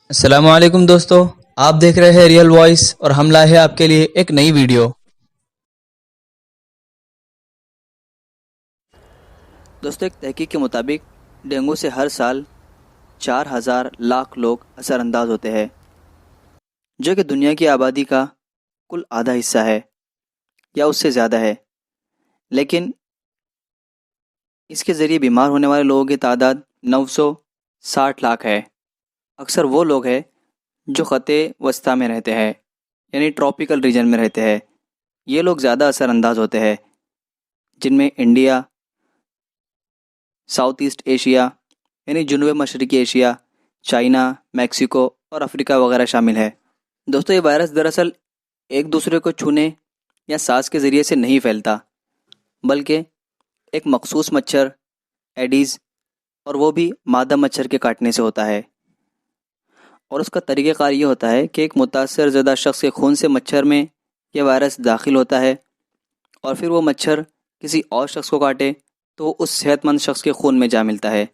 السلام علیکم دوستو، آپ دیکھ رہے ہیں ریئل وائس اور ہم لائے ہیں آپ کے لیے ایک نئی ویڈیو۔ دوستو، ایک تحقیق کے مطابق ڈینگو سے ہر سال 4,000 لاکھ لوگ اثر انداز ہوتے ہیں، جو کہ دنیا کی آبادی کا کل آدھا حصہ ہے یا اس سے زیادہ ہے۔ لیکن اس کے ذریعے بیمار ہونے والے لوگوں کی تعداد 960 لاکھ ہے۔ اکثر وہ لوگ ہیں جو خطے وسطیٰ میں رہتے ہیں، یعنی ٹراپیکل ریجن میں رہتے ہیں۔ یہ لوگ زیادہ اثر انداز ہوتے ہیں، جن میں انڈیا، ساؤتھ ایسٹ ایشیا یعنی جنوب مشرقی ایشیا، چائنا، میکسیکو اور افریقہ وغیرہ شامل ہے۔ دوستو، یہ وائرس دراصل ایک دوسرے کو چھونے یا سانس کے ذریعے سے نہیں پھیلتا، بلکہ ایک مخصوص مچھر، ایڈیز، اور وہ بھی مادہ مچھر کے کاٹنے سے ہوتا ہے۔ اور اس کا طریقہ کار یہ ہوتا ہے کہ ایک متاثر زدہ شخص کے خون سے مچھر میں یہ وائرس داخل ہوتا ہے، اور پھر وہ مچھر کسی اور شخص کو کاٹے تو وہ اس صحت مند شخص کے خون میں جا ملتا ہے۔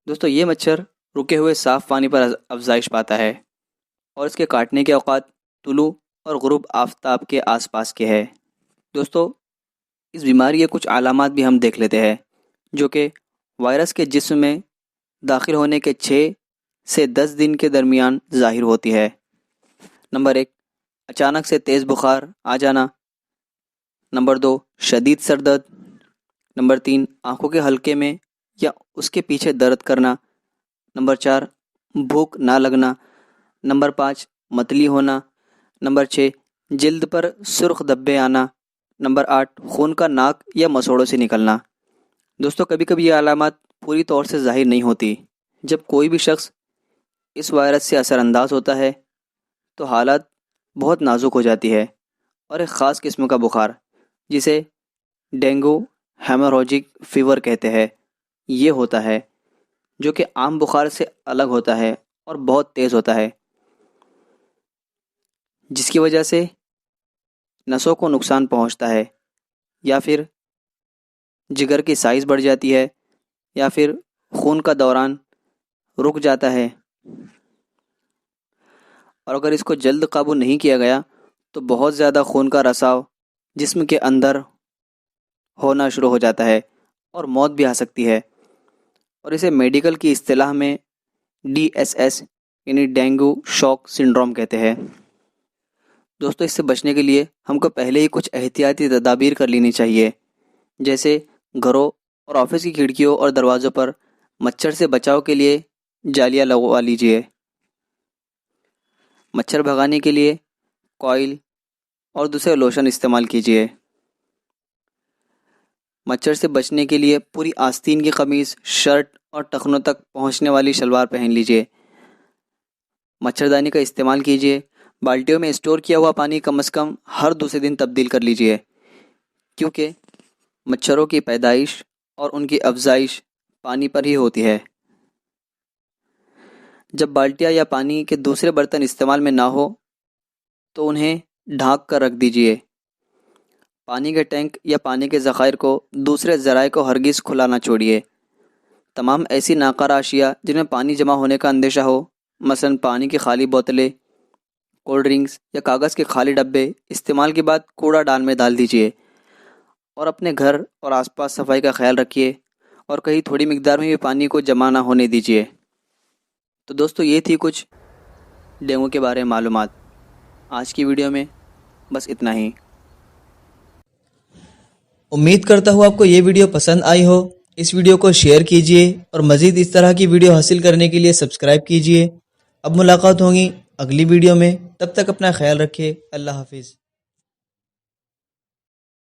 دوستو، یہ مچھر رکے ہوئے صاف پانی پر افزائش پاتا ہے، اور اس کے کاٹنے کے اوقات طلوع اور غروب آفتاب کے آس پاس کے ہے۔ دوستو، اس بیماری کے کچھ علامات بھی ہم دیکھ لیتے ہیں، جو کہ وائرس کے جسم میں داخل ہونے کے 6 سے 10 دن کے درمیان ظاہر ہوتی ہے۔ نمبر 1، اچانک سے تیز بخار آ جانا۔ نمبر 2، شدید سر درد۔ نمبر 3، آنکھوں کے حلقے میں یا اس کے پیچھے درد کرنا۔ نمبر 4، بھوک نہ لگنا۔ نمبر 5، متلی ہونا۔ نمبر 6، جلد پر سرخ دھبے آنا۔ نمبر 8، خون کا ناک یا مسوڑوں سے نکلنا۔ دوستو، کبھی کبھی یہ علامات پوری طور سے ظاہر نہیں ہوتی۔ جب کوئی بھی شخص اس وائرس سے اثر انداز ہوتا ہے تو حالت بہت نازک ہو جاتی ہے، اور ایک خاص قسم کا بخار، جسے ڈینگو ہیموریجک فیور کہتے ہیں، یہ ہوتا ہے، جو کہ عام بخار سے الگ ہوتا ہے اور بہت تیز ہوتا ہے، جس کی وجہ سے نسوں کو نقصان پہنچتا ہے، یا پھر جگر کی سائز بڑھ جاتی ہے، یا پھر خون کا دوران رک جاتا ہے۔ اور اگر اس کو جلد قابو نہیں کیا گیا تو بہت زیادہ خون کا رساؤ جسم کے اندر ہونا شروع ہو جاتا ہے اور موت بھی آ سکتی ہے، اور اسے میڈیکل کی اصطلاح میں DSS یعنی ڈینگو شاک سنڈروم کہتے ہیں۔ دوستو، اس سے بچنے کے لیے ہم کو پہلے ہی کچھ احتیاطی تدابیر کر لینی چاہیے، جیسے گھروں اور آفس کی کھڑکیوں اور دروازوں پر مچھر سے بچاؤ کے لیے جالیاں لگوا لیجیے۔ مچھر بھگانے کے لیے کوئل اور دوسرے لوشن استعمال کیجیے۔ مچھر سے بچنے کے لیے پوری آستین کی قمیص، شرٹ اور ٹخنوں تک پہنچنے والی شلوار پہن لیجیے۔ مچھردانی کا استعمال کیجیے۔ بالٹیوں میں اسٹور کیا ہوا پانی کم از کم ہر دوسرے دن تبدیل کر لیجیے، کیونکہ مچھروں کی پیدائش اور ان کی افزائش پانی پر ہی ہوتی ہے۔ جب بالٹیاں یا پانی کے دوسرے برتن استعمال میں نہ ہو تو انہیں ڈھانک کر رکھ دیجیے۔ پانی کے ٹینک یا پانی کے ذخائر کو دوسرے ذرائع کو ہرگز کھلا نہ چھوڑیے۔ تمام ایسی ناکارہ اشیاء جن میں پانی جمع ہونے کا اندیشہ ہو، مثلا پانی کی خالی بوتلیں، کولڈ ڈرنکس یا کاغذ کے خالی ڈبے، استعمال کے بعد کوڑا دان میں ڈال دیجیے، اور اپنے گھر اور آس پاس صفائی کا خیال رکھیے، اور کہیں تھوڑی مقدار میں بھی پانی کو جمع نہ ہونے دیجیے۔ تو دوستو، یہ تھی کچھ ڈینگو کے بارے میں معلومات۔ آج کی ویڈیو میں بس اتنا ہی۔ امید کرتا ہوں آپ کو یہ ویڈیو پسند آئی ہو۔ اس ویڈیو کو شیئر کیجیے اور مزید اس طرح کی ویڈیو حاصل کرنے کے لیے سبسکرائب کیجیے۔ اب ملاقات ہوگی اگلی ویڈیو میں، تب تک اپنا خیال رکھیے۔ اللہ حافظ۔